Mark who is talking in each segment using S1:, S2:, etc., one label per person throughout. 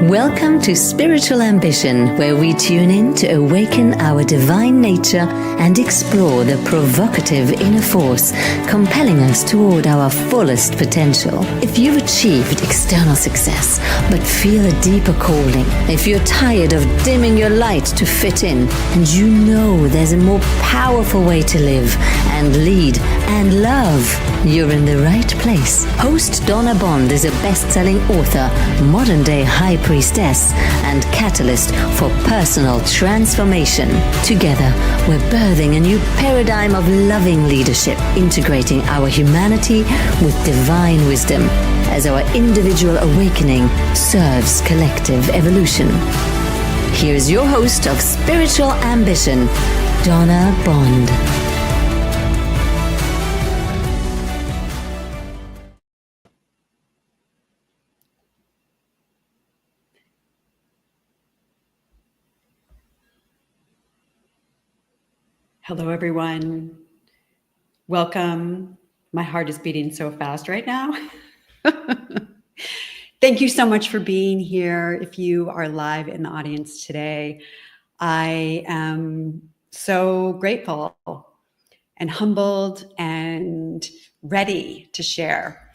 S1: Welcome to Spiritual Ambition, where we tune in to awaken our divine nature and explore the provocative inner force compelling us toward our fullest potential. If you've achieved external success but feel a deeper calling, if you're tired of dimming your light to fit in, and you know there's a more powerful way to live and lead and love, you're in the right place. Host Donna Bond is a best-selling author, modern-day high priestess, and catalyst for personal transformation. Together, we're birthing a new paradigm of loving leadership, integrating our humanity with divine wisdom as our individual awakening serves collective evolution. Here's your host of Spiritual Ambition, Donna Bond.
S2: Hello, everyone. Welcome. My heart is beating so fast right now. Thank you so much for being here. If you are live in the audience today, I am so grateful and humbled and ready to share.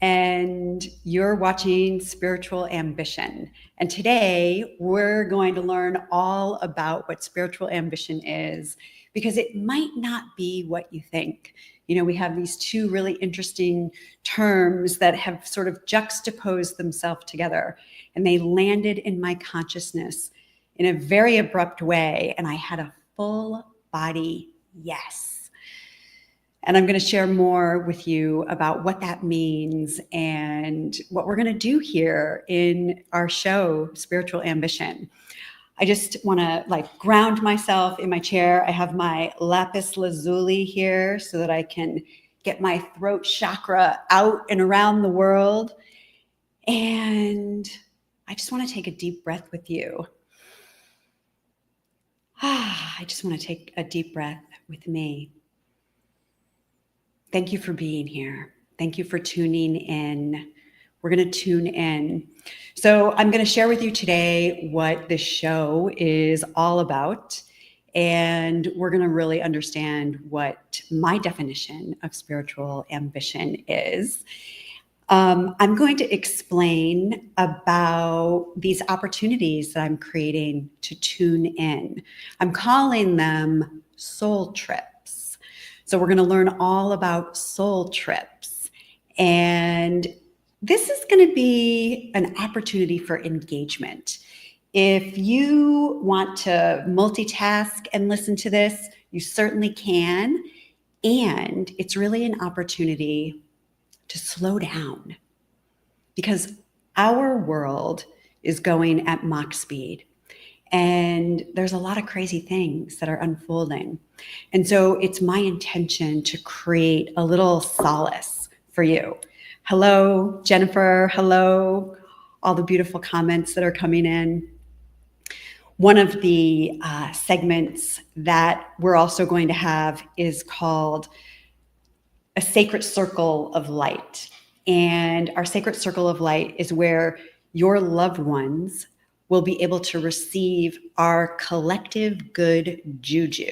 S2: And you're watching Spiritual Ambition. And today we're going to learn all about what spiritual ambition is, because it might not be what you think. You know, we have these two really interesting terms that have sort of juxtaposed themselves together, and they landed in my consciousness in a very abrupt way, and I had a full body yes. And I'm going to share more with you about what that means and what we're going to do here in our show, Spiritual Ambition. I just want to ground myself in my chair. I have my lapis lazuli here so that I can get my throat chakra out and around the world. And I just want to take a deep breath with you. I just want to take a deep breath with me. Thank you for being here. Thank you for tuning in. We're going to tune in. So I'm going to share with you today what this show is all about. And we're going to really understand what my definition of spiritual ambition is. I'm going to explain about these opportunities that I'm creating to tune in. I'm calling them soul trips. So we're going to learn all about soul trips. And this is going to be an opportunity for engagement. If you want to multitask and listen to this, you certainly can. And it's really an opportunity to slow down, because our world is going at Mach speed. And there's a lot of crazy things that are unfolding. And so it's my intention to create a little solace for you. Hello, Jennifer. Hello, all the beautiful comments that are coming in. One of the segments that we're also going to have is called a sacred circle of light. And our sacred circle of light is where your loved ones will be able to receive our collective good juju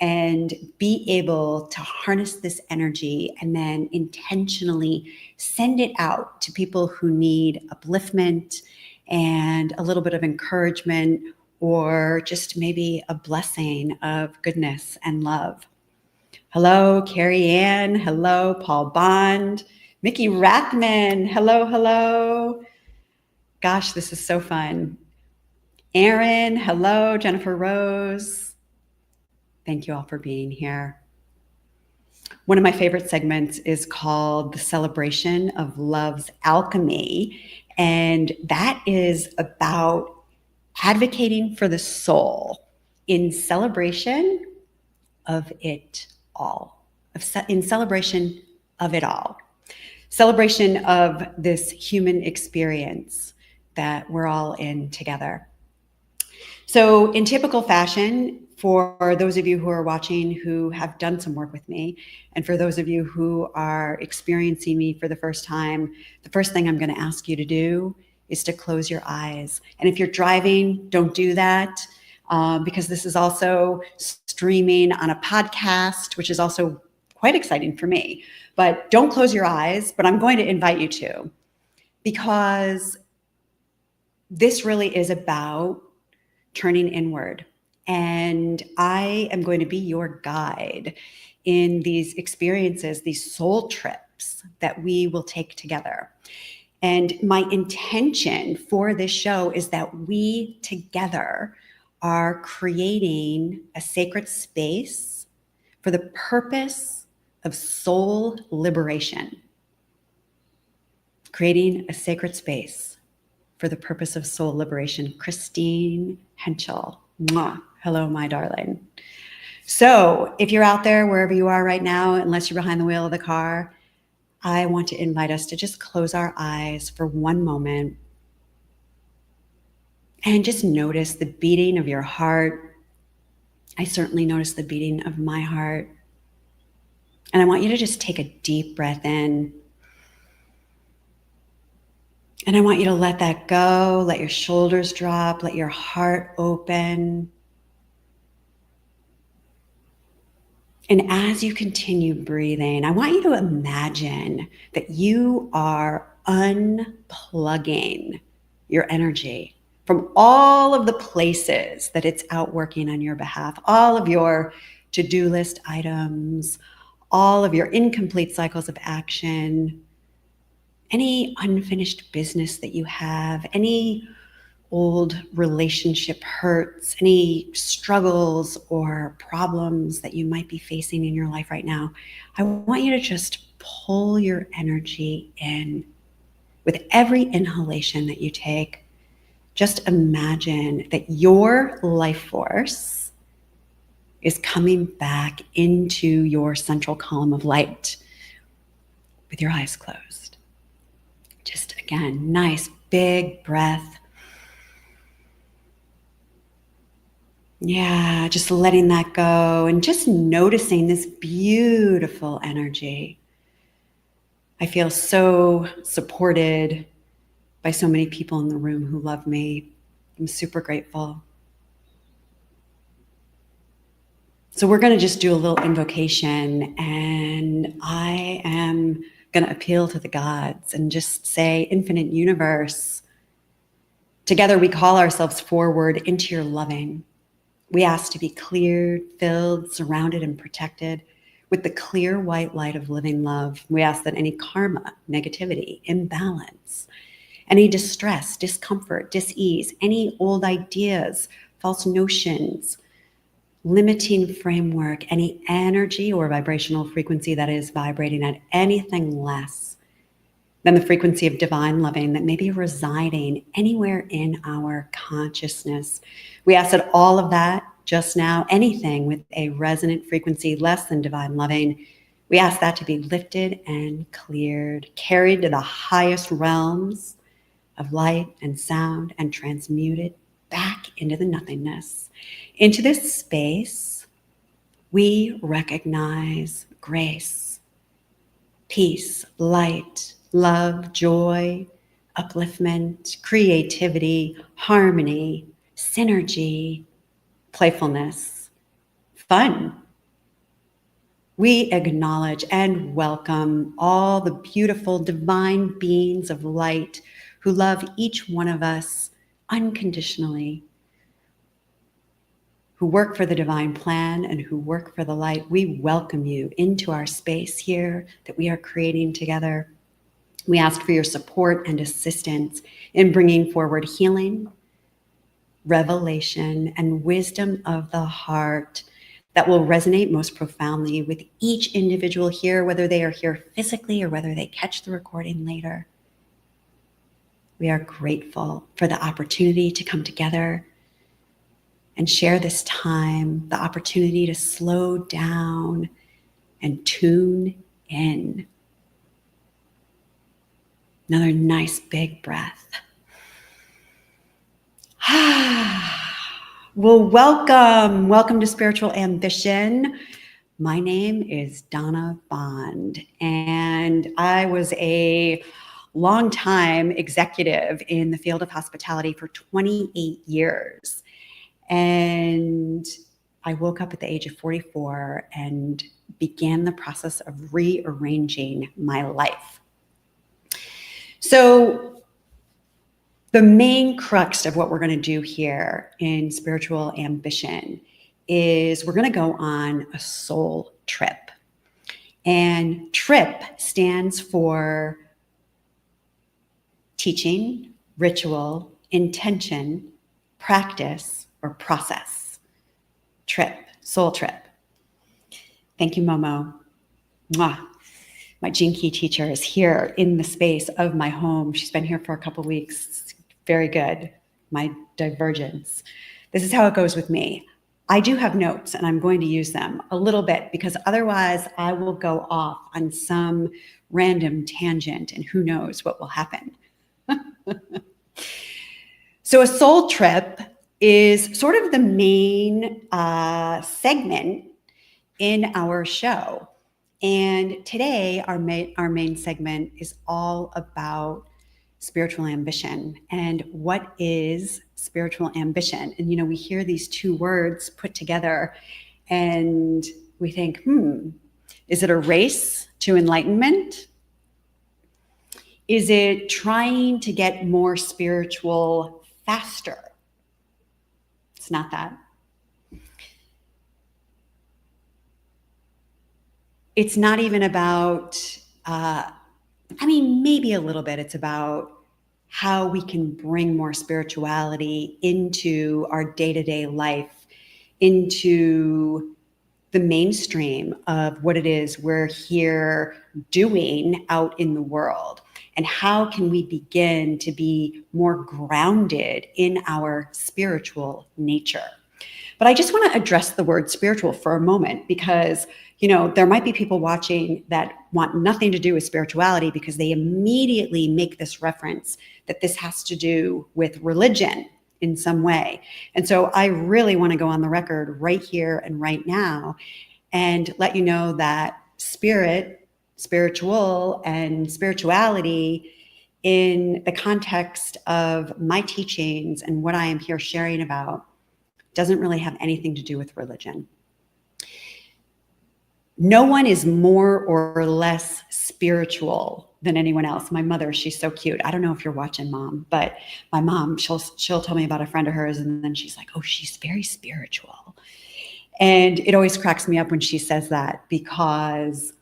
S2: and be able to harness this energy and then intentionally send it out to people who need upliftment and a little bit of encouragement, or just maybe a blessing of goodness and love. Hello, Carrie Ann. Hello, Paul Bond. Mickey Rathman. Hello, hello. Gosh, this is so fun. Aaron, hello. Jennifer Rose. Thank you all for being here. One of my favorite segments is called The Celebration of Love's Alchemy. And that is about advocating for the soul in celebration of it all, in celebration of it all. Celebration of this human experience that we're all in together. So in typical fashion, for those of you who are watching who have done some work with me, and for those of you who are experiencing me for the first time, the first thing I'm going to ask you to do is to close your eyes. And if you're driving, don't do that, because this is also streaming on a podcast, which is also quite exciting for me. But don't close your eyes, but I'm going to invite you to, because this really is about turning inward. And I am going to be your guide in these experiences, these soul trips that we will take together. And my intention for this show is that we together are creating a sacred space for the purpose of soul liberation. Creating a sacred space for the purpose of soul liberation. Christine Henschel. Mwah. Hello, my darling. So if you're out there, wherever you are right now, unless you're behind the wheel of the car, I want to invite us to just close our eyes for one moment and just notice the beating of your heart. I certainly notice the beating of my heart. And I want you to just take a deep breath in. And I want you to let that go, let your shoulders drop, let your heart open. And as you continue breathing, I want you to imagine that you are unplugging your energy from all of the places that it's out working on your behalf, all of your to-do list items, all of your incomplete cycles of action, any unfinished business that you have, any old relationship hurts, any struggles or problems that you might be facing in your life right now. I want you to just pull your energy in. With every inhalation that you take, just imagine that your life force is coming back into your central column of light with your eyes closed. Just again, nice big breath. Yeah, just letting that go and just noticing this beautiful energy. I feel so supported by so many people in the room who love me. I'm super grateful. So we're going to just do a little invocation, and I am going to appeal to the gods and just say, Infinite Universe, together we call ourselves forward into your loving. We ask to be cleared, filled, surrounded, and protected with the clear white light of living love. We ask that any karma, negativity, imbalance, any distress, discomfort, dis-ease, any old ideas, false notions, limiting framework, any energy or vibrational frequency that is vibrating at anything less than the frequency of divine loving that may be residing anywhere in our consciousness. We ask that all of that just now, anything with a resonant frequency less than divine loving, we ask that to be lifted and cleared, carried to the highest realms of light and sound, and transmuted back into the nothingness. Into this space, we recognize grace, peace, light, love, joy, upliftment, creativity, harmony, synergy, playfulness, fun. We acknowledge and welcome all the beautiful divine beings of light who love each one of us unconditionally, who work for the divine plan and who work for the light. We welcome you into our space here that we are creating together. We ask for your support and assistance in bringing forward healing, revelation, and wisdom of the heart that will resonate most profoundly with each individual here, whether they are here physically or whether they catch the recording later. We are grateful for the opportunity to come together and share this time, the opportunity to slow down and tune in. Another nice big breath. Well, welcome to Spiritual Ambition. My name is Donna Bond, and I was a longtime executive in the field of hospitality for 28 years. And I woke up at the age of 44 and began the process of rearranging my life. So the main crux of what we're going to do here in Spiritual Ambition is we're going to go on a soul trip. And TRIP stands for teaching, ritual, intention, practice, or process. TRIP, soul trip. Thank you, Momo. Mwah. My Gene Key teacher is here in the space of my home. She's been here for a couple weeks. Very good. My divergence. This is how it goes with me. I do have notes and I'm going to use them a little bit because otherwise I will go off on some random tangent and who knows what will happen. So a soul trip is sort of the main segment in our show. And today our main segment is all about spiritual ambition. And what is spiritual ambition? And, you know, we hear these two words put together and we think, is it a race to enlightenment? Is it trying to get more spiritual faster? It's not that. It's not even about, maybe a little bit. It's about how we can bring more spirituality into our day-to-day life, into the mainstream of what it is we're here doing out in the world. And how can we begin to be more grounded in our spiritual nature? But I just want to address the word spiritual for a moment because, you know, there might be people watching that want nothing to do with spirituality because they immediately make this reference that this has to do with religion in some way. And so I really want to go on the record right here and right now and let you know that spiritual, and spirituality in the context of my teachings and what I am here sharing about doesn't really have anything to do with religion. No one is more or less spiritual than anyone else. My mother, she's so cute. I don't know if you're watching, Mom, but my mom, she'll tell me about a friend of hers and then she's like, oh, she's very spiritual. And it always cracks me up when she says that because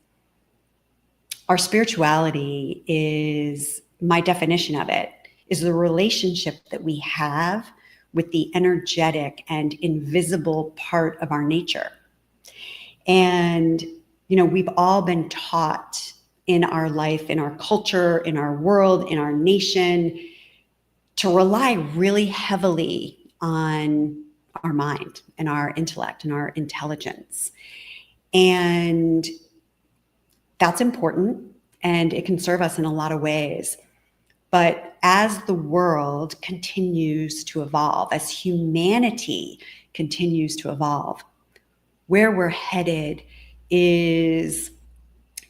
S2: our spirituality is, my definition of it, is the relationship that we have with the energetic and invisible part of our nature. And, you know, we've all been taught in our life, in our culture, in our world, in our nation, to rely really heavily on our mind and our intellect and our intelligence. And that's important and it can serve us in a lot of ways. But as the world continues to evolve, as humanity continues to evolve, where we're headed is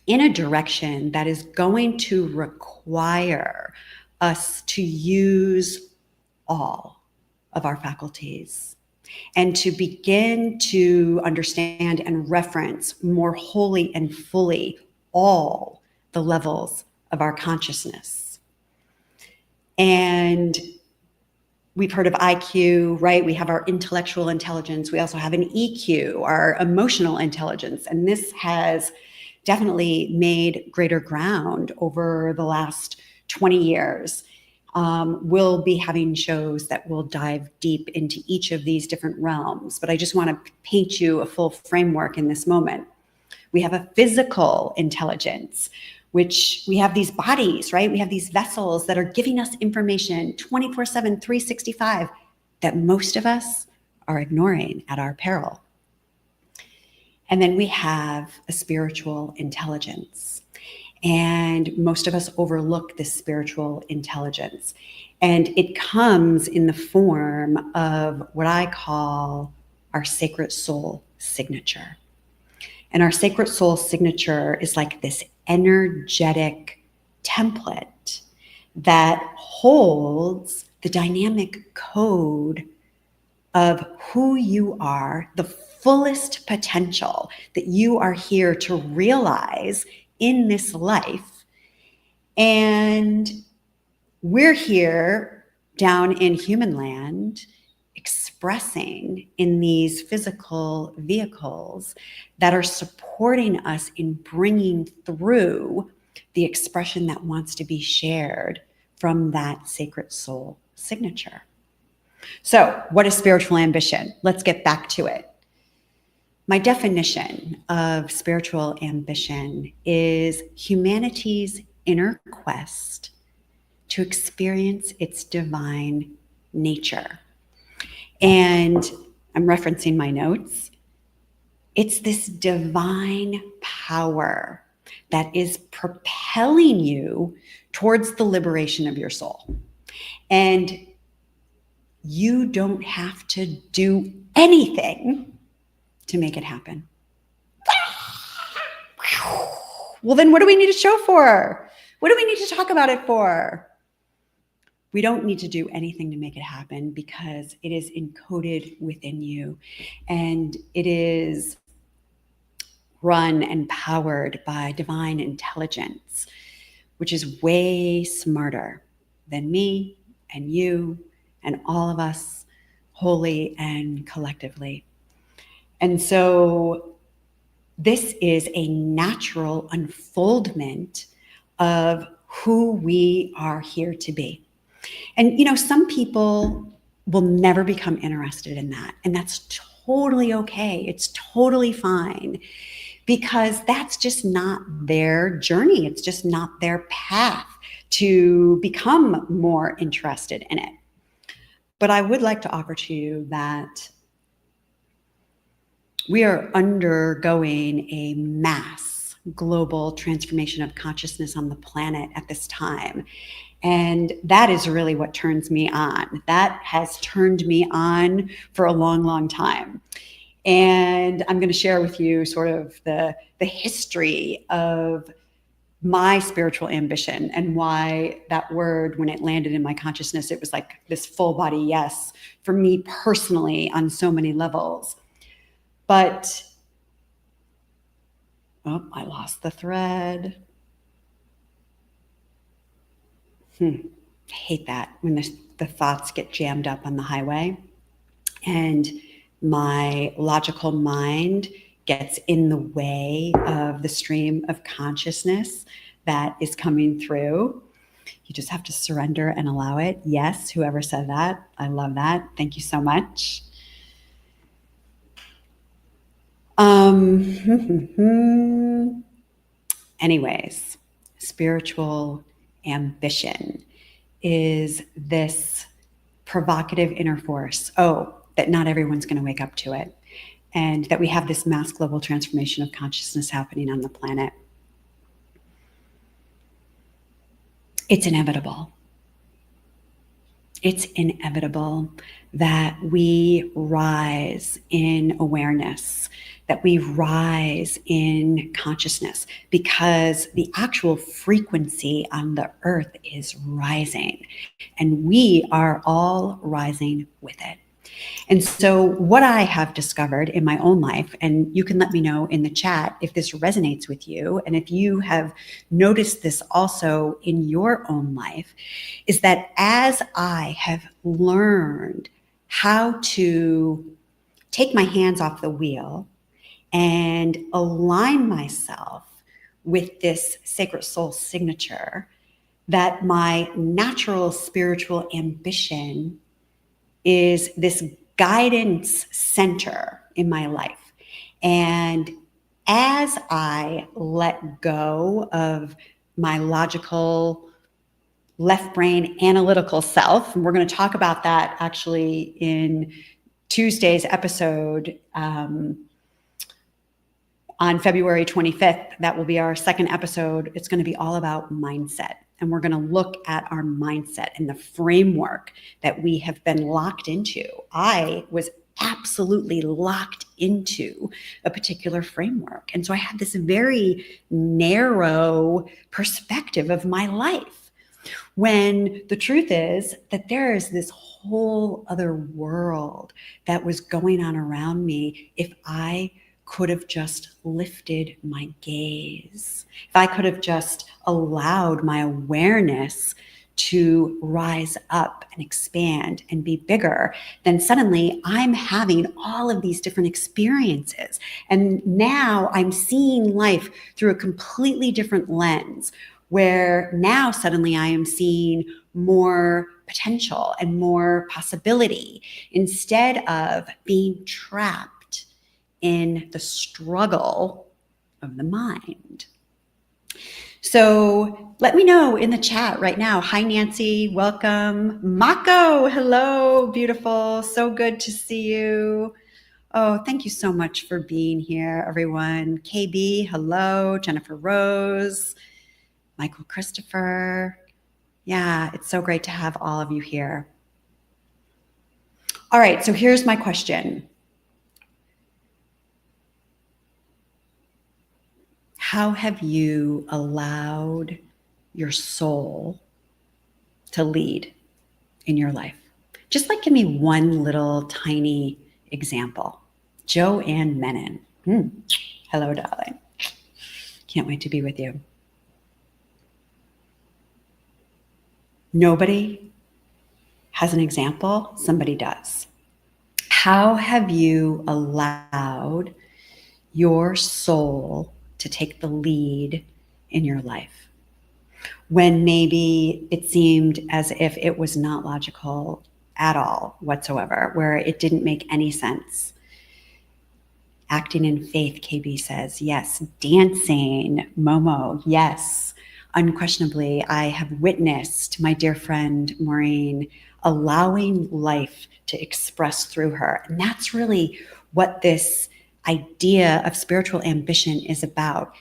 S2: in a direction that is going to require us to use all of our faculties and to begin to understand and reference more wholly and fully all the levels of our consciousness. And we've heard of IQ, right? We have our intellectual intelligence. We also have an EQ, our emotional intelligence. And this has definitely made greater ground over the last 20 years. We'll be having shows that will dive deep into each of these different realms. But I just want to paint you a full framework in this moment. We have a physical intelligence, which we have these bodies, right? We have these vessels that are giving us information 24/7, 365 that most of us are ignoring at our peril. And then we have a spiritual intelligence. And most of us overlook this spiritual intelligence. And it comes in the form of what I call our sacred soul signature. And our sacred soul signature is like this energetic template that holds the dynamic code of who you are, the fullest potential that you are here to realize in this life. And we're here down in human land expressing in these physical vehicles that are supporting us in bringing through the expression that wants to be shared from that sacred soul signature. So, what is spiritual ambition? Let's get back to it. My definition of spiritual ambition is humanity's inner quest to experience its divine nature. And I'm referencing my notes. It's this divine power that is propelling you towards the liberation of your soul. And you don't have to do anything to make it happen. Well, then what do we need to show for? What do we need to talk about it for? We don't need to do anything to make it happen because it is encoded within you, and it is run and powered by divine intelligence, which is way smarter than me and you and all of us wholly and collectively. And so this is a natural unfoldment of who we are here to be. And, some people will never become interested in that. And that's totally okay. It's totally fine because that's just not their journey. It's just not their path to become more interested in it. But I would like to offer to you that we are undergoing a mass global transformation of consciousness on the planet at this time. And that is really what turns me on. That has turned me on for a long, long time. And I'm going to share with you sort of the history of my spiritual ambition and why that word, when it landed in my consciousness, it was like this full body yes for me personally on so many levels. But, I lost the thread. I hate that when the thoughts get jammed up on the highway and my logical mind gets in the way of the stream of consciousness that is coming through. You just have to surrender and allow it. Yes, whoever said that, I love that. Thank you so much. Anyways, spiritual ambition is this provocative inner force. That not everyone's going to wake up to it. And that we have this mass global transformation of consciousness happening on the planet. It's inevitable. It's inevitable that we rise in awareness, that we rise in consciousness, because the actual frequency on the earth is rising, and we are all rising with it. And so what I have discovered in my own life, and you can let me know in the chat if this resonates with you, and if you have noticed this also in your own life, is that as I have learned how to take my hands off the wheel and align myself with this sacred soul signature, that my natural spiritual ambition is this guidance center in my life. And as I let go of my logical left brain analytical self, and we're going to talk about that actually in Tuesday's episode on February 25th, that will be our second episode. It's going to be all about mindset. And we're going to look at our mindset and the framework that we have been locked into. I was absolutely locked into a particular framework. And so I had this very narrow perspective of my life. When the truth is that there is this whole other world that was going on around me if I could have just lifted my gaze, if I could have just allowed my awareness to rise up and expand and be bigger, then suddenly I'm having all of these different experiences. And now I'm seeing life through a completely different lens, where now suddenly I am seeing more potential and more possibility instead of being trapped in the struggle of the mind. So let me know in the chat right now. Hi, Nancy. Welcome. Mako. Hello. Beautiful. So good to see you. Oh, thank you so much for being here, everyone. KB. Hello. Jennifer Rose. Michael Christopher. Yeah, it's so great to have all of you here. All right, so here's my question. How have you allowed your soul to lead in your life? Just like give me one little tiny example. Joanne Menon. Hello, darling. Can't wait to be with you. Nobody has an example, somebody does. How have you allowed your soul to take the lead in your life when maybe it seemed as if it was not logical at all whatsoever, where it didn't make any sense? Acting in faith, KB says, yes. Dancing, Momo, yes. Unquestionably, I have witnessed my dear friend Maureen allowing life to express through her. And that's really what this idea of spiritual ambition is about.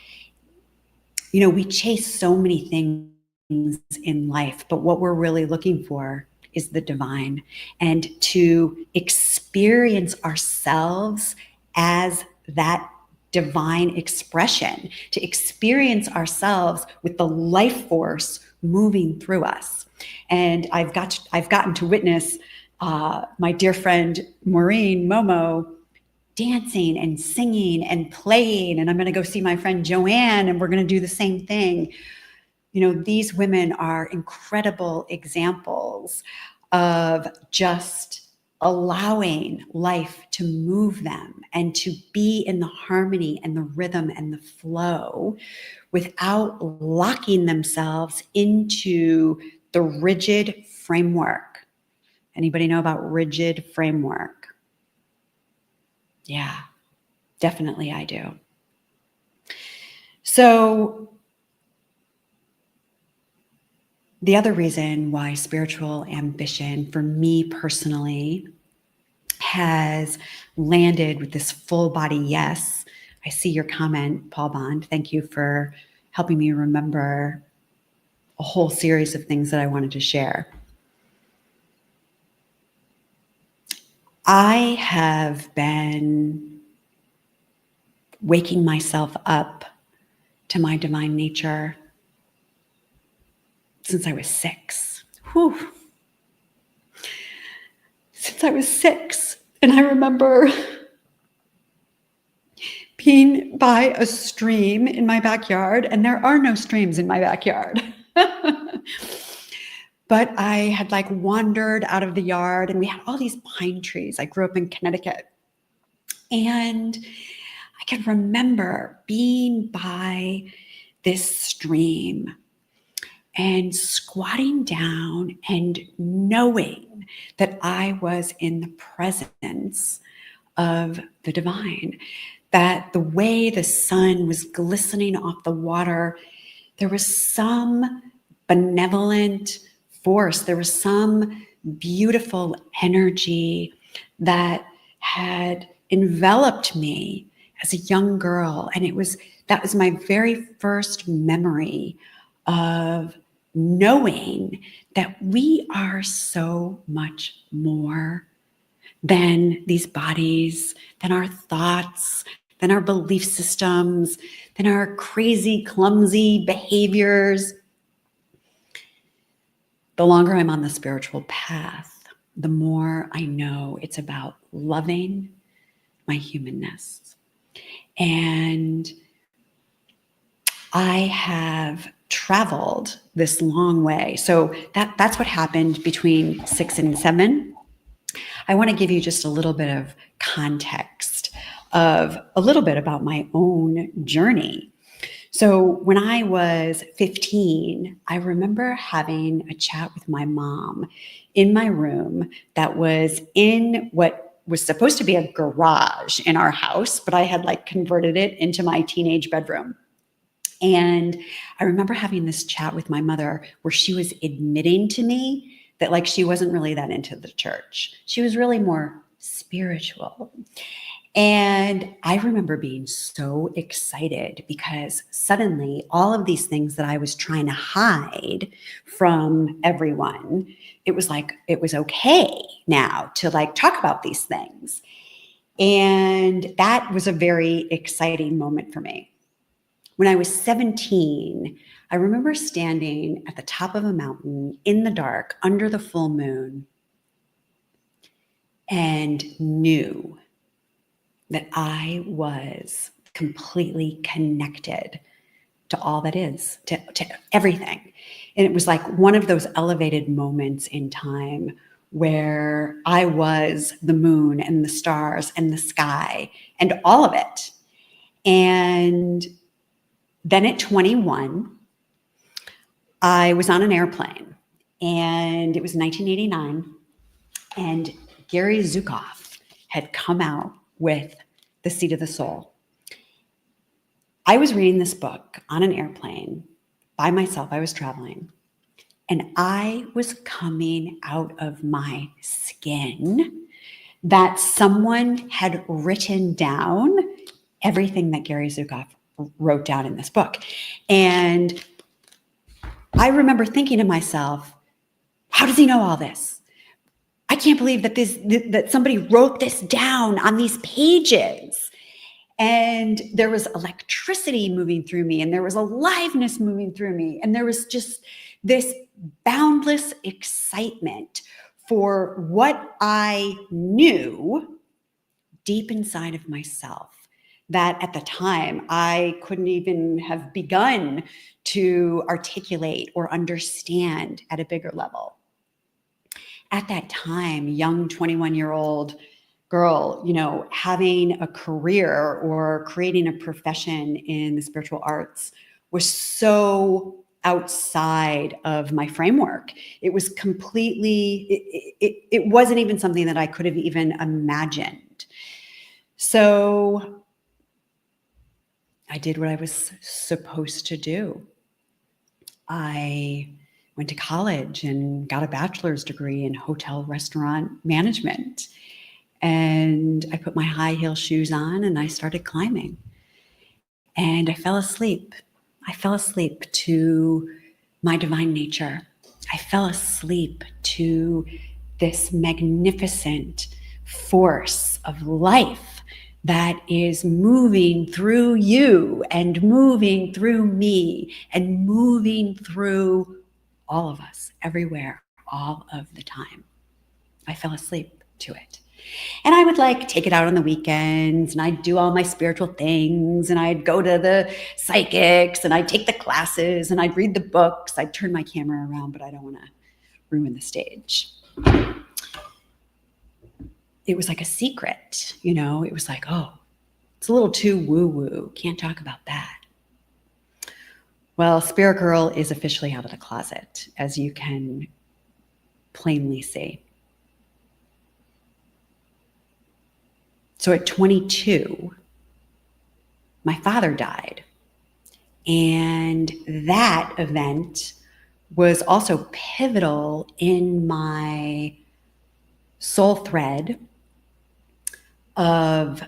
S2: You know, we chase so many things in life, but what we're really looking for is the divine, and to experience ourselves as that divine expression, to experience ourselves with the life force moving through us. And I've gotten to witness my dear friend Maureen Momo dancing and singing and playing, and I'm going to go see my friend Joanne, and we're going to do the same thing. You know, these women are incredible examples of just allowing life to move them and to be in the harmony and the rhythm and the flow without locking themselves into the rigid framework. Anybody know about rigid framework? Yeah, definitely I do. So the other reason why spiritual ambition for me personally has landed with this full body yes. I see your comment, Paul Bond. Thank you for helping me remember a whole series of things that I wanted to share. I have been waking myself up to my divine nature since I was 6. Whew. Since I was 6. And I remember being by a stream in my backyard, and there are no streams in my backyard. But I had like wandered out of the yard, and we had all these pine trees. I grew up in Connecticut. And I can remember being by this stream and squatting down and knowing that I was in the presence of the divine, that the way the sun was glistening off the water, there was some benevolent force, there was some beautiful energy that had enveloped me as a young girl. And that was my very first memory of knowing that we are so much more than these bodies, than our thoughts, than our belief systems, than our crazy, clumsy behaviors. The longer I'm on the spiritual path, the more I know it's about loving my humanness. And I have traveled this long way. So that's what happened between 6 and 7. I want to give you just a little bit of context of a little bit about my own journey. So when I was 15, I remember having a chat with my mom in my room that was in what was supposed to be a garage in our house, but I had like converted it into my teenage bedroom. And I remember having this chat with my mother where she was admitting to me that like she wasn't really that into the church. She was really more spiritual. And I remember being so excited because suddenly all of these things that I was trying to hide from everyone, it was like, it was okay now to like talk about these things. And that was a very exciting moment for me. When I was 17, I remember standing at the top of a mountain in the dark under the full moon and knew that I was completely connected to all that is, to everything. And it was like one of those elevated moments in time where I was the moon and the stars and the sky and all of it. And then at 21, I was on an airplane and it was 1989 and Gary Zukav had come out with The Seat of the Soul. I was reading this book on an airplane by myself. I was traveling and I was coming out of my skin that someone had written down everything that Gary Zukav wrote down in this book. And I remember thinking to myself, how does he know all this? I can't believe that somebody wrote this down on these pages. And there was electricity moving through me, and there was aliveness moving through me, and there was just this boundless excitement for what I knew deep inside of myself that at the time I couldn't even have begun to articulate or understand at a bigger level. At that time, young 21-year-old girl, having a career or creating a profession in the spiritual arts was so outside of my framework. It was completely, it wasn't even something that I could have even imagined. So I did what I was supposed to do. I went to college and got a bachelor's degree in hotel restaurant management. And I put my high heel shoes on and I started climbing. And I fell asleep. I fell asleep to my divine nature. I fell asleep to this magnificent force of life that is moving through you and moving through me and moving through all of us, everywhere, all of the time. I fell asleep to it. And I would like take it out on the weekends and I'd do all my spiritual things and I'd go to the psychics and I'd take the classes and I'd read the books. I'd turn my camera around, but I don't want to ruin the stage. It was like a secret, it was like, oh, it's a little too woo-woo. Can't talk about that. Well, Spirit Girl is officially out of the closet, as you can plainly see. So at 22, my father died. And that event was also pivotal in my soul thread of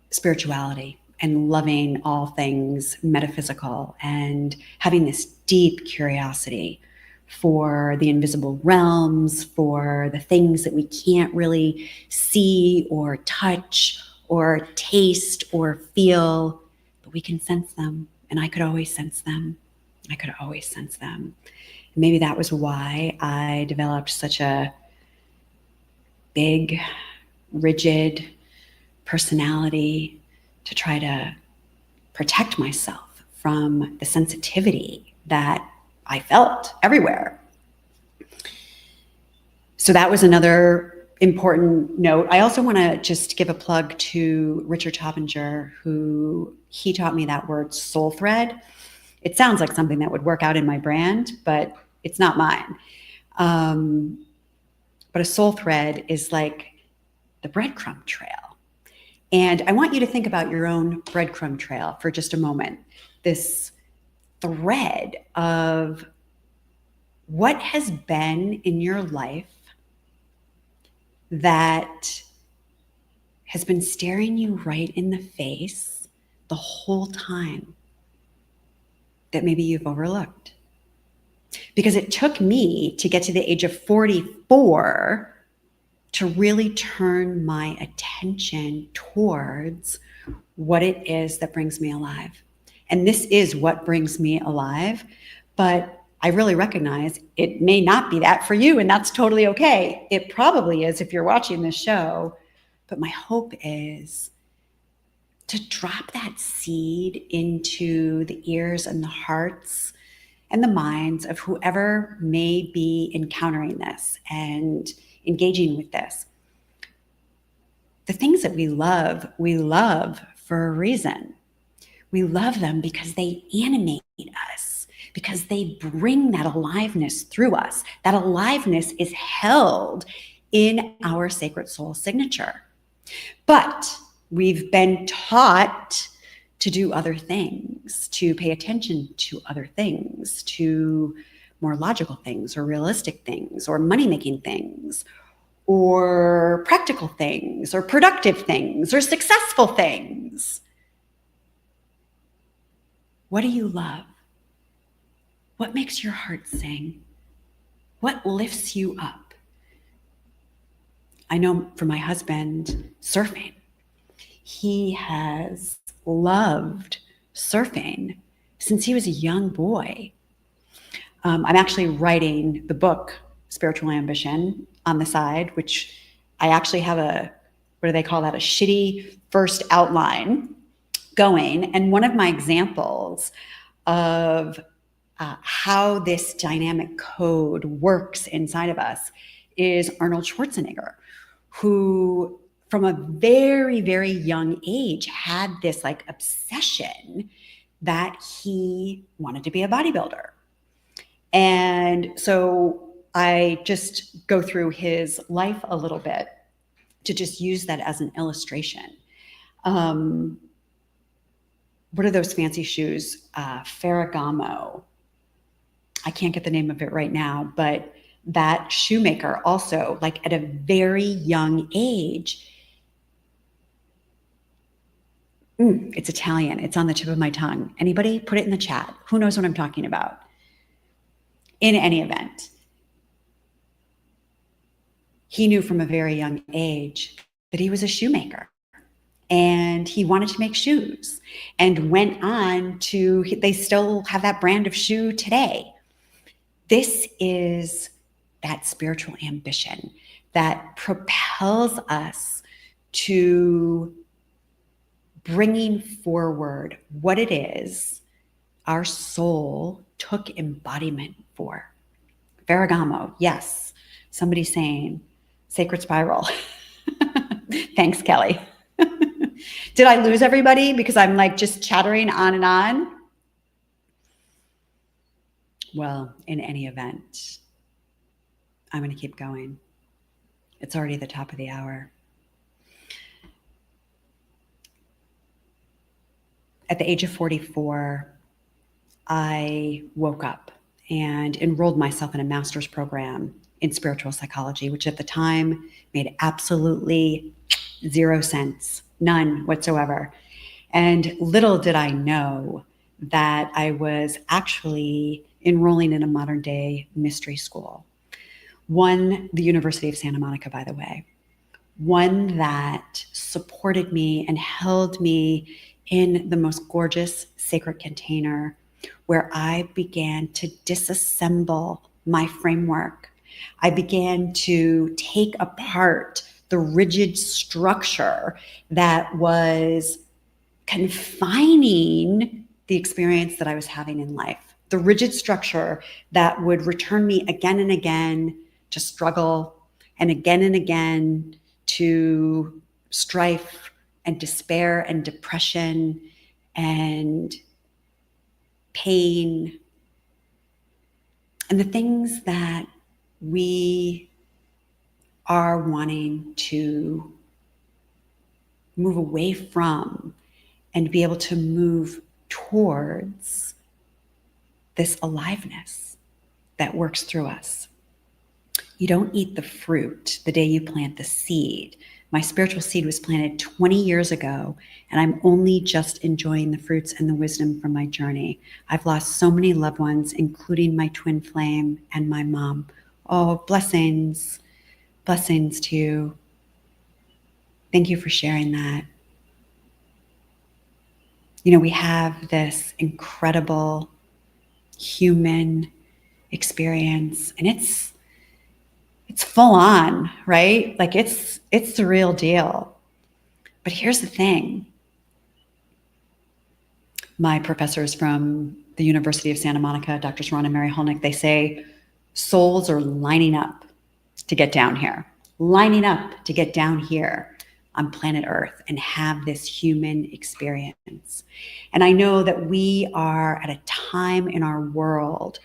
S2: spirituality and loving all things metaphysical and having this deep curiosity for the invisible realms, for the things that we can't really see or touch or taste or feel, but we can sense them. And I could always sense them. I could always sense them. Maybe that was why I developed such a big, rigid personality to try to protect myself from the sensitivity that I felt everywhere. So that was another important note. I also want to just give a plug to Richard Toppinger, who he taught me that word soul thread. It sounds like something that would work out in my brand, but it's not mine. But a soul thread is like the breadcrumb trail. And I want you to think about your own breadcrumb trail for just a moment. This thread of what has been in your life that has been staring you right in the face the whole time that maybe you've overlooked. Because it took me to get to the age of 44 to really turn my attention towards what it is that brings me alive. And this is what brings me alive, but I really recognize it may not be that for you, and that's totally okay. It probably is if you're watching this show, but my hope is to drop that seed into the ears and the hearts and the minds of whoever may be encountering this and engaging with this. The things that we love for a reason. We love them because they animate us, because they bring that aliveness through us. That aliveness is held in our sacred soul signature. But we've been taught to do other things, to pay attention to other things, to more logical things or realistic things or money-making things or practical things or productive things or successful things. What do you love? What makes your heart sing? What lifts you up? I know for my husband, surfing. He has loved surfing since he was a young boy. I'm actually writing the book, Spiritual Ambition, on the side, which I actually have what do they call that? A shitty first outline going. And one of my examples of how this dynamic code works inside of us is Arnold Schwarzenegger, who from a very, very young age had this like obsession that he wanted to be a bodybuilder. And so I just go through his life a little bit to just use that as an illustration. What are those fancy shoes? Ferragamo. I can't get the name of it right now, but that shoemaker also, like at a very young age, it's Italian. It's on the tip of my tongue. Anybody? Put it in the chat. Who knows what I'm talking about? In any event, he knew from a very young age that he was a shoemaker and he wanted to make shoes and went on to, they still have that brand of shoe today. This is that spiritual ambition that propels us to bringing forward what it is our soul took embodiment for. Ferragamo, yes. Somebody saying sacred spiral. Thanks, Kelly. Did I lose everybody because I'm like just chattering on and on? Well, in any event, I'm going to keep going. It's already the top of the hour. At the age of 44, I woke up and enrolled myself in a master's program in spiritual psychology, which at the time made absolutely 0 sense, none whatsoever. And little did I know that I was actually enrolling in a modern day mystery school. One, the University of Santa Monica, by the way, one that supported me and held me in the most gorgeous sacred container where I began to disassemble my framework. I began to take apart the rigid structure that was confining the experience that I was having in life, the rigid structure that would return me again and again to struggle and again to strife and despair and depression and pain and the things that we are wanting to move away from and be able to move towards this aliveness that works through us. You don't eat the fruit the day you plant the seed. My spiritual seed was planted 20 years ago, and I'm only just enjoying the fruits and the wisdom from my journey. I've lost so many loved ones, including my twin flame and my mom. Oh, blessings. Blessings to you. Thank you for sharing that. You know, we have this incredible human experience, and it's full on, right? Like it's the real deal. But here's the thing. My professors from the University of Santa Monica, Dr. Ron and Mary Holnick, they say souls are lining up to get down here, lining up to get down here on planet Earth and have this human experience. And I know that we are at a time in our world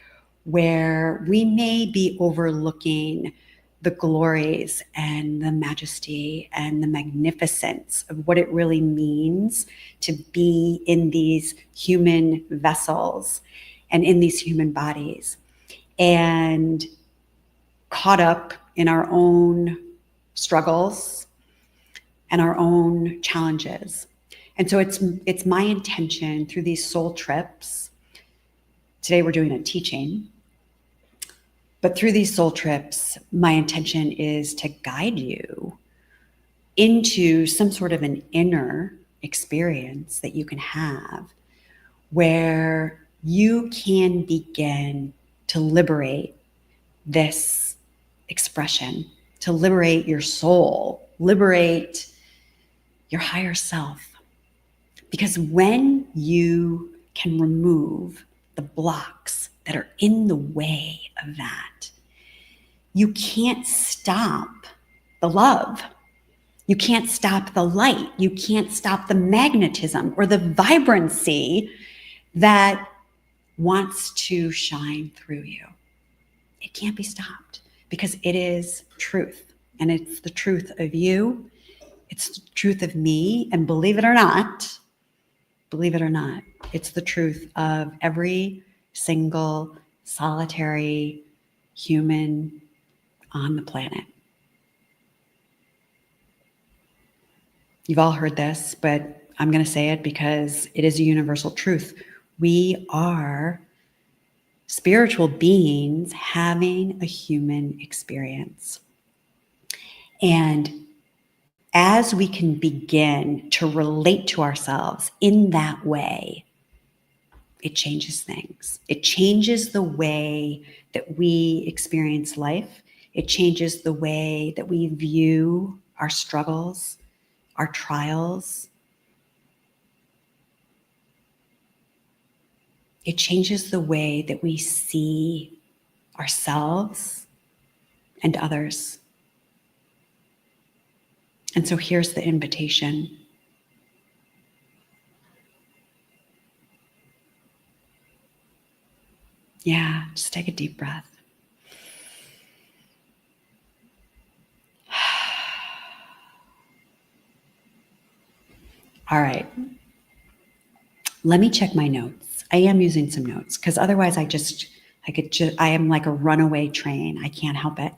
S2: where we may be overlooking the glories and the majesty and the magnificence of what it really means to be in these human vessels and in these human bodies, and caught up in our own struggles and our own challenges. And so it's my intention through these soul trips. Today we're doing a teaching. But through these soul trips, my intention is to guide you into some sort of an inner experience that you can have where you can begin to liberate this expression, to liberate your soul, liberate your higher self. Because when you can remove the blocks that are in the way of that, you can't stop the love. You can't stop the light. You can't stop the magnetism or the vibrancy that wants to shine through you. It can't be stopped because it is truth. And it's the truth of you. It's the truth of me. And believe it or not, it's the truth of every single solitary human on the planet. You've all heard this, but I'm going to say it because it is a universal truth. We are spiritual beings having a human experience. And as we can begin to relate to ourselves in that way, it changes things. It changes the way that we experience life. It changes the way that we view our struggles, our trials. It changes the way that we see ourselves and others. And so here's the invitation. Yeah, just take a deep breath. All right. Let me check my notes. I am using some notes because otherwise I am like a runaway train. I can't help it.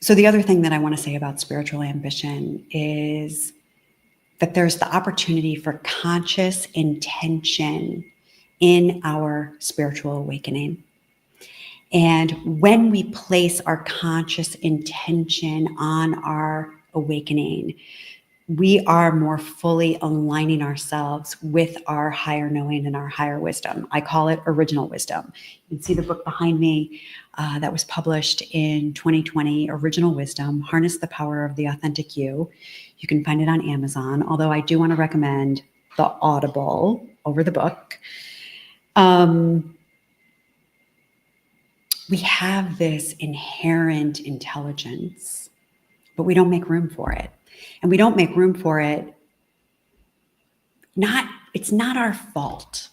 S2: So the other thing that I want to say about spiritual ambition is that there's the opportunity for conscious intention in our spiritual awakening. And when we place our conscious intention on our awakening, we are more fully aligning ourselves with our higher knowing and our higher wisdom. I call it original wisdom. You can see the book behind me that was published in 2020, Original Wisdom, Harness the Power of the Authentic You. You can find it on Amazon, although I do want to recommend the Audible over the book. We have this inherent intelligence, but we don't make room for it. And we don't make room for it. It's not our fault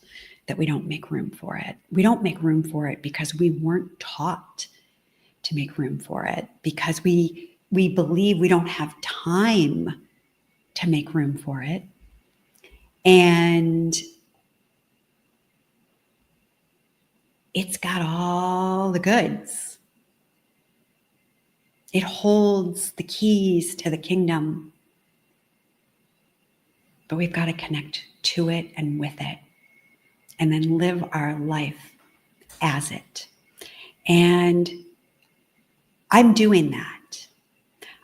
S2: that we don't make room for it. We don't make room for it because we weren't taught to make room for it, because we believe we don't have time to make room for it. And it's got all the goods. It holds the keys to the kingdom. But we've got to connect to it and with it, and then live our life as it. And I'm doing that.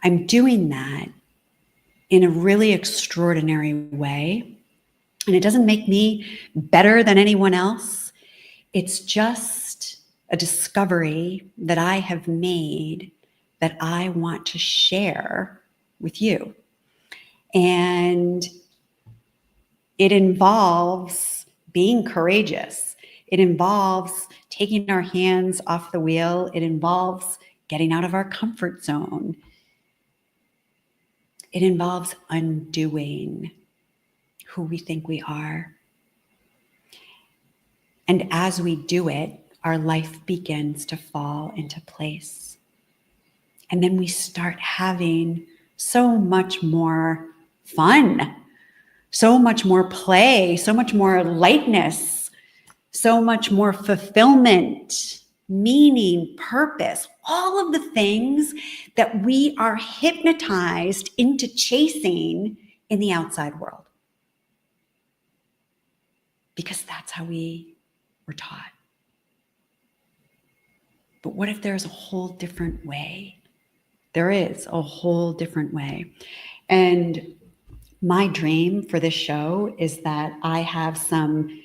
S2: I'm doing that in a really extraordinary way. And it doesn't make me better than anyone else. It's just a discovery that I have made that I want to share with you. And it involves being courageous. It involves taking our hands off the wheel. It involves getting out of our comfort zone. It involves undoing who we think we are. And as we do it, our life begins to fall into place. And then we start having so much more fun, so much more play, so much more lightness, so much more fulfillment, meaning, purpose, all of the things that we are hypnotized into chasing in the outside world. Because that's how we were taught. But what if there's a whole different way? There is a whole different way. And my dream for this show is that I have some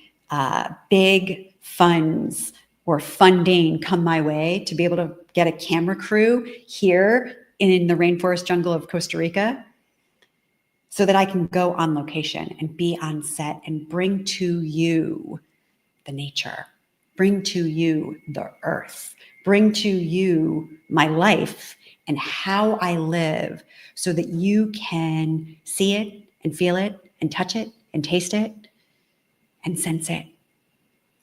S2: big funds or funding come my way to be able to get a camera crew here in the rainforest jungle of Costa Rica, so that I can go on location and be on set and bring to you the nature, bring to you the earth, bring to you my life and how I live, so that you can see it and feel it and touch it and taste it and sense it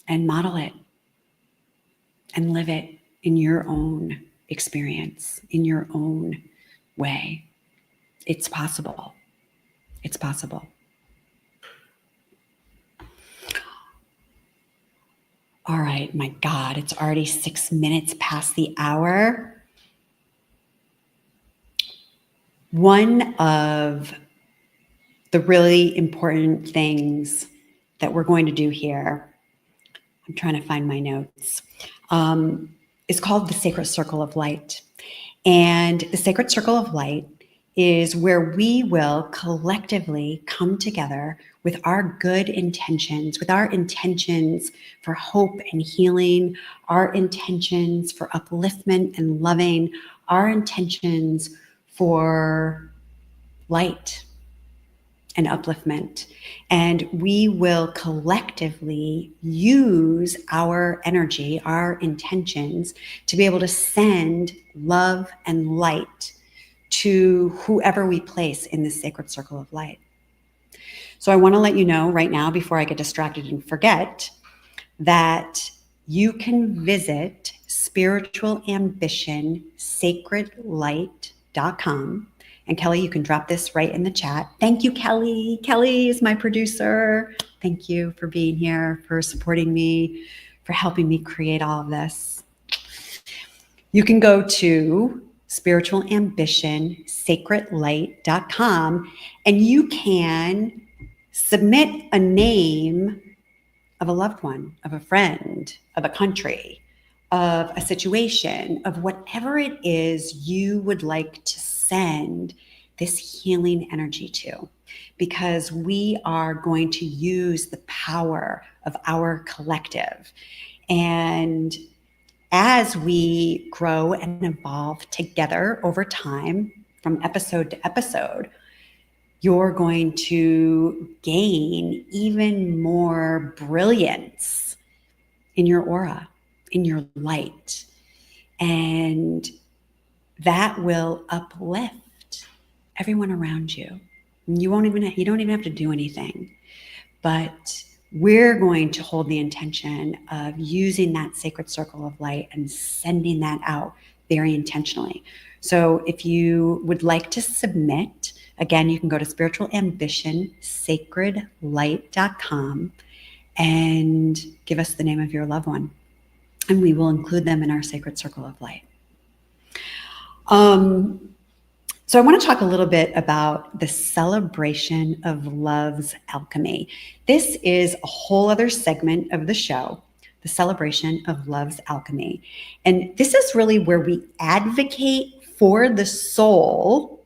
S2: and model it and live it in your own experience, in your own way. It's possible. It's possible. All right, my God, it's already 6 minutes past the hour. One of the really important things that we're going to do here, I'm trying to find my notes, is called the Sacred Circle of Light. And the Sacred Circle of Light is where we will collectively come together with our good intentions, with our intentions for hope and healing, our intentions for upliftment and loving, our intentions for light and upliftment. And we will collectively use our energy, our intentions, to be able to send love and light to whoever we place in this sacred circle of light. So I want to let you know right now, before I get distracted and forget, that you can visit spiritualambition.sacredlight.com. And Kelly, you can drop this right in the chat. Thank you, Kelly. Kelly is my producer. Thank you for being here, for supporting me, for helping me create all of this. You can go to spiritualambition.sacredlight.com and you can submit a name of a loved one, of a friend, of a country, of a situation, of whatever it is you would like to send this healing energy to, because we are going to use the power of our collective. And as we grow and evolve together over time, from episode to episode, you're going to gain even more brilliance in your aura, in your light. And that will uplift everyone around you. You don't even have to do anything, but we're going to hold the intention of using that sacred circle of light and sending that out very intentionally. So if you would like to submit, again, you can go to spiritualambitionsacredlight.com and give us the name of your loved one, and we will include them in our sacred circle of light. So I want to talk a little bit about the celebration of love's alchemy. This is a whole other segment of the show, the celebration of love's alchemy. And this is really where we advocate for the soul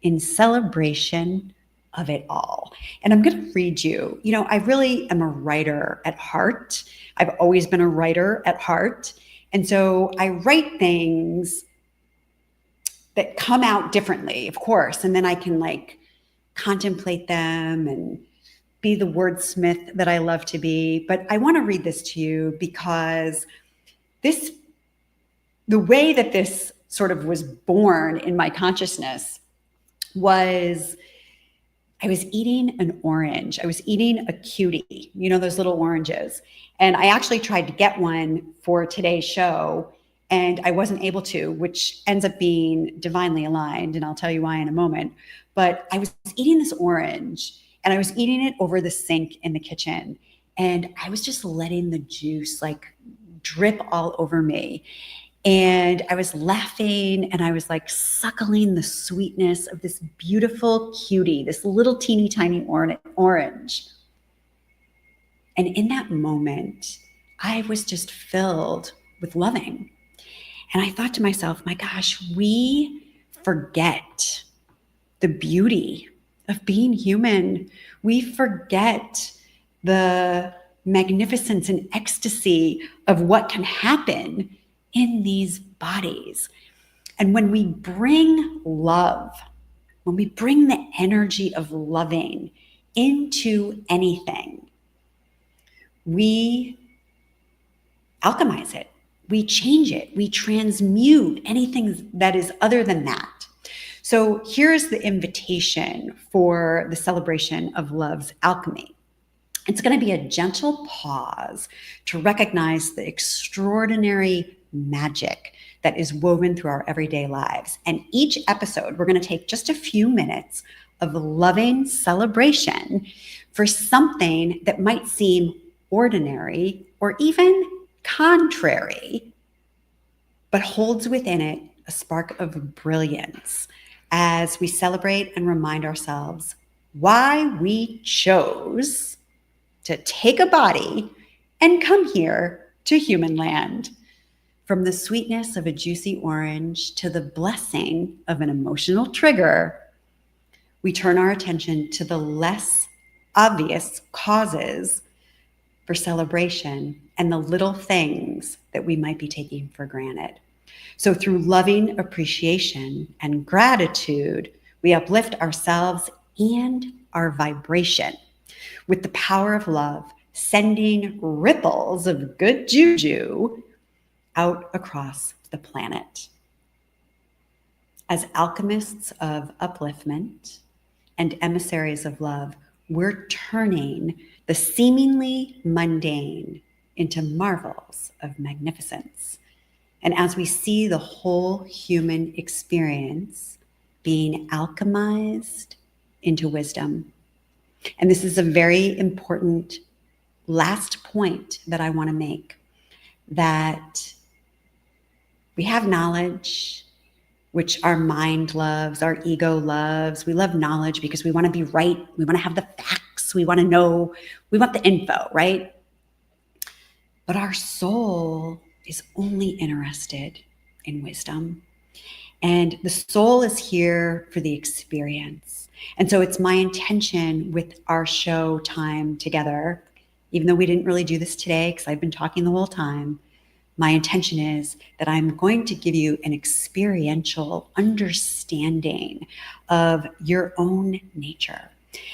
S2: in celebration of it all. And I'm going to read you. I really am a writer at heart. I've always been a writer at heart. And so I write things that come out differently, of course, and then I can contemplate them and be the wordsmith that I love to be. But I want to read this to you because the way that this sort of was born in my consciousness was, I was eating an orange. I was eating a cutie, those little oranges. And I actually tried to get one for today's show, and I wasn't able to, which ends up being divinely aligned. And I'll tell you why in a moment. But I was eating this orange, and I was eating it over the sink in the kitchen. And I was just letting the juice drip all over me. And I was laughing, and I was suckling the sweetness of this beautiful cutie, this little teeny tiny orange. And in that moment, I was just filled with loving. And I thought to myself, my gosh, we forget the beauty of being human. We forget the magnificence and ecstasy of what can happen in these bodies. And when we bring love, when we bring the energy of loving into anything, we alchemize it. We change it. We transmute anything that is other than that. So here's the invitation for the celebration of love's alchemy. It's going to be a gentle pause to recognize the extraordinary magic that is woven through our everyday lives. And each episode, we're going to take just a few minutes of loving celebration for something that might seem ordinary or even contrary, but holds within it a spark of brilliance as we celebrate and remind ourselves why we chose to take a body and come here to human land. From the sweetness of a juicy orange to the blessing of an emotional trigger, we turn our attention to the less obvious causes for celebration and the little things that we might be taking for granted. So through loving appreciation and gratitude, we uplift ourselves and our vibration with the power of love, sending ripples of good juju out across the planet. As alchemists of upliftment and emissaries of love, we're turning the seemingly mundane into marvels of magnificence. And as we see the whole human experience being alchemized into wisdom. And this is a very important last point that I want to make, that we have knowledge, which our mind loves, our ego loves. We love knowledge because we want to be right. We want to have the facts. We want to know. We want the info, right? But our soul is only interested in wisdom. And the soul is here for the experience. And so it's my intention with our show time together, even though we didn't really do this today because I've been talking the whole time, my intention is that I'm going to give you an experiential understanding of your own nature.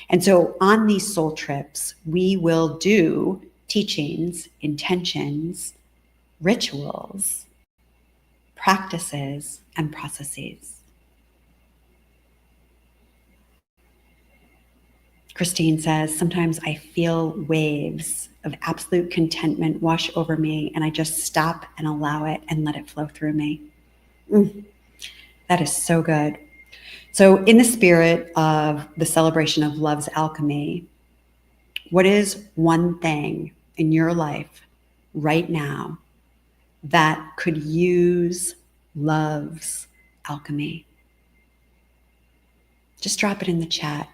S2: And so on these soul trips, we will do teachings, intentions, rituals, practices, and processes. Christine says, sometimes I feel waves of absolute contentment wash over me, and I just stop and allow it and let it flow through me. That is so good. So, in the spirit of the celebration of love's alchemy, what is one thing in your life right now that could use love's alchemy? Just drop it in the chat.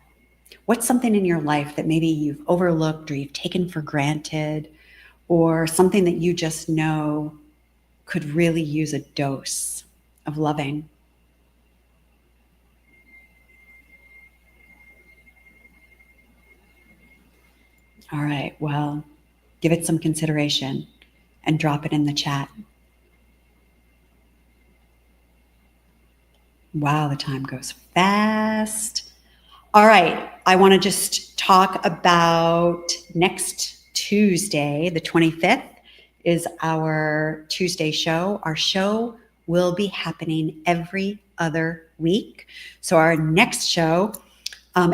S2: What's something in your life that maybe you've overlooked or you've taken for granted, or something that you just know could really use a dose of loving? All right, well, give it some consideration and drop it in the chat. Wow, the time goes fast. All right, I want to just talk about next Tuesday, the 25th, is our Tuesday show. Our show will be happening every other week. So our next show,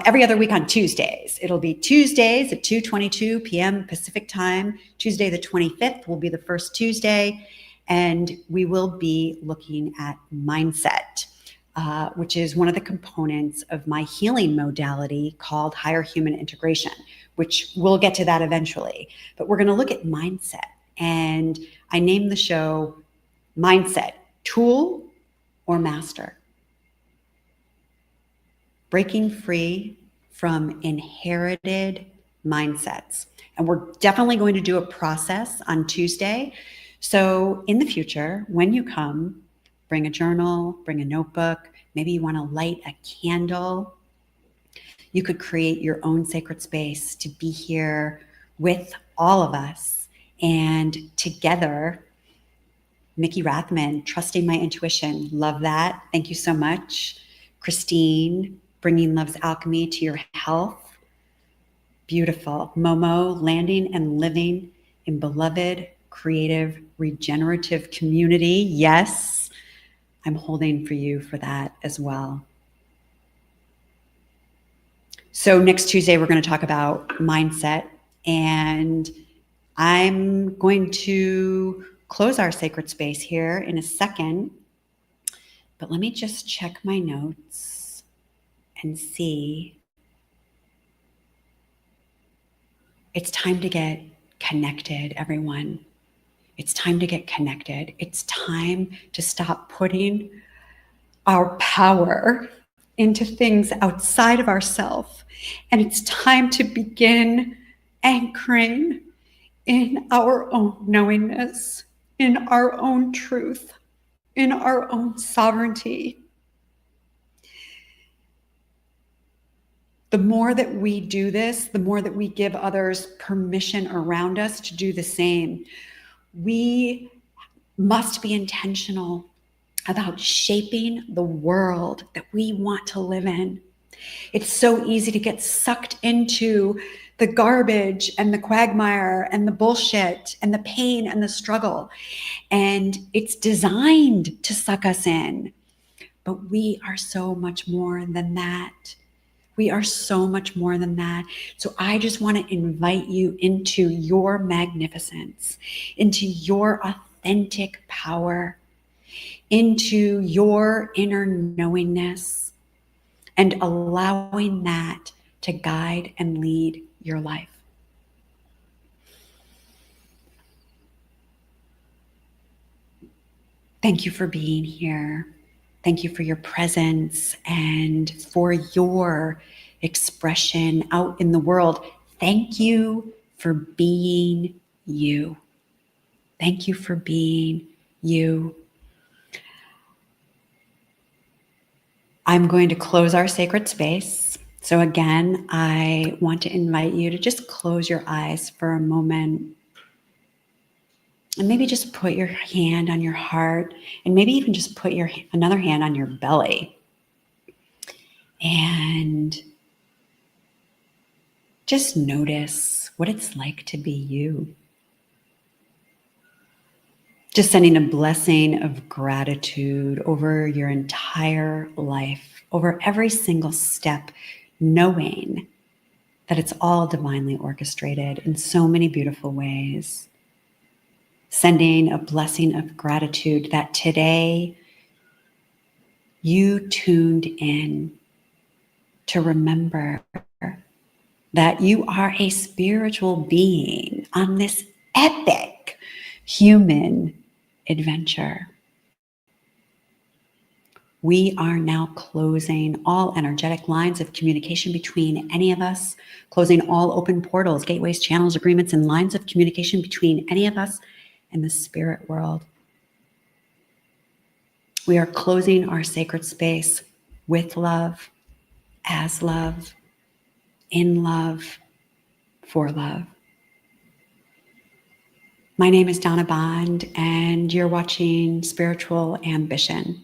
S2: every other week on Tuesdays. It'll be Tuesdays at 2:22 p.m. Pacific time. Tuesday the 25th will be the first Tuesday, and we will be looking at mindset. Which is one of the components of my healing modality called higher human integration, which we'll get to that eventually. But we're going to look at mindset. And I named the show Mindset, Tool or Master. Breaking free from inherited mindsets. And we're definitely going to do a process on Tuesday. So in the future, when you come, bring a journal, bring a notebook. Maybe you want to light a candle. You could create your own sacred space to be here with all of us. And together, Mickey Rathman, Trusting My Intuition. Love that. Thank you so much. Christine, Bringing Love's Alchemy to Your Health. Beautiful. Momo, Landing and Living in Beloved, Creative, Regenerative Community. Yes. I'm holding for you for that as well. So next Tuesday, we're going to talk about mindset, and I'm going to close our sacred space here in a second, but let me just check my notes and see. It's time to get connected, everyone. It's time to get connected. It's time to stop putting our power into things outside of ourselves. And it's time to begin anchoring in our own knowingness, in our own truth, in our own sovereignty. The more that we do this, the more that we give others permission around us to do the same. We must be intentional about shaping the world that we want to live in. It's so easy to get sucked into the garbage and the quagmire and the bullshit and the pain and the struggle. And it's designed to suck us in. But we are so much more than that. We are so much more than that. So I just want to invite you into your magnificence, into your authentic power, into your inner knowingness, and allowing that to guide and lead your life. Thank you for being here. Thank you for your presence and for your expression out in the world. Thank you for being you. Thank you for being you. I'm going to close our sacred space. So again, I want to invite you to just close your eyes for a moment and maybe just put your hand on your heart and maybe even just put another hand on your belly and just notice what it's like to be you. Just sending a blessing of gratitude over your entire life, over every single step, knowing that it's all divinely orchestrated in so many beautiful ways. Sending a blessing of gratitude that today you tuned in to remember that you are a spiritual being on this epic human adventure. We are now closing all energetic lines of communication between any of us, closing all open portals, gateways, channels, agreements, and lines of communication between any of us and the spirit world. We are closing our sacred space with love, as love, in love, for love. My name is Donna Bond, and you're watching Spiritual Ambition,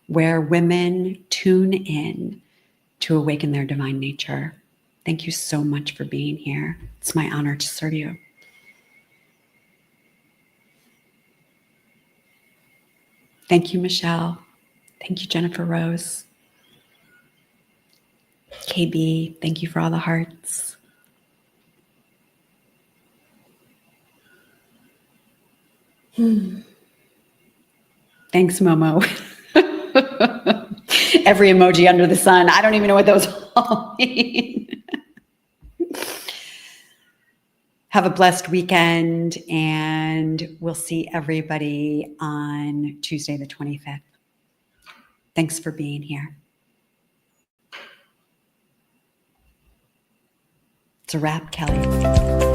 S2: where women tune in to awaken their divine nature. Thank you so much for being here. It's my honor to serve you. Thank you, Michelle. Thank you, Jennifer Rose. KB, thank you for all the hearts. Thanks, Momo. Every emoji under the sun. I don't even know what those all mean. Have a blessed weekend, and we'll see everybody on Tuesday, the 25th. Thanks for being here. It's a wrap, Kelly.